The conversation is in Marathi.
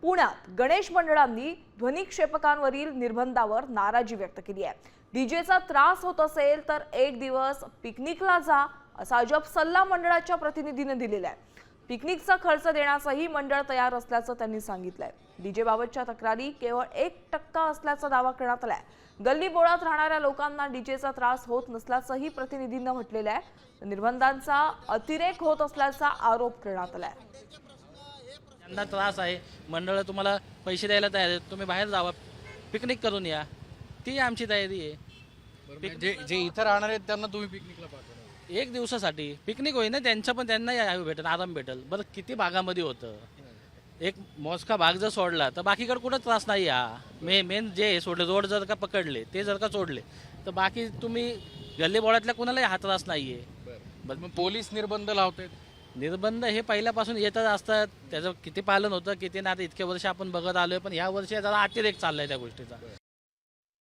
पुण्यात गणेश मंडळांनी ध्वनिक्षेपकांवरील निर्बंधावर नाराजी व्यक्त केली आहे। डीजेचा त्रास होत असेल तर एक दिवस पिकनिकला जा असा अजब सल्ला मंडळाच्या प्रतिनिधीने दिलेला आहे। पिकनिकचा खर्च देण्यासही मंडळ तयार असल्याचं त्यांनी सांगितलंय। डीजे बाबतच्या तक्रारी केवळ 1% असल्याचा दावा करण्यात आलाय। गल्ली बोळात राहणाऱ्या लोकांना डीजेचा त्रास होत नसल्याचंही प्रतिनिधींनी म्हटलेलं आहे। निर्बंधांचा अतिरेक होत असल्याचा आरोप करण्यात आलाय। त्यांना त्रास आहे, मंडळ तुम्हाला पैसे द्यायला तयार आहेत, तुम्ही बाहेर जावा, पिकनिक करून या, ती आमची तयारी आहे। जे इथं राहणार आहेत त्यांना तुम्ही पिकनिकला पाठवणार? एक दिवसासाठी पिकनिक होईल ना त्यांचं, पण त्यांना भेटेल, आराम भेटेल। बरं किती भागामध्ये होतं, एक मोजका भाग जर सोडला तर बाकीकडे कुठं त्रास नाही। मेन जे सोडले रोड जर का पकडले, ते जर का सोडले तर बाकी तुम्ही गल्ली बोळातल्या कुणालाही हा त्रास नाहीये। बरं मग पोलीस निर्बंध लावतात? निर्बंध हे पहिल्यापासून येतच असतात, त्याचं किती पालन होतं किती नाही, आता इतके वर्ष आपण बघत आलोय, पण ह्या वर्षी जरा अतिरेक चाललाय त्या गोष्टीचा।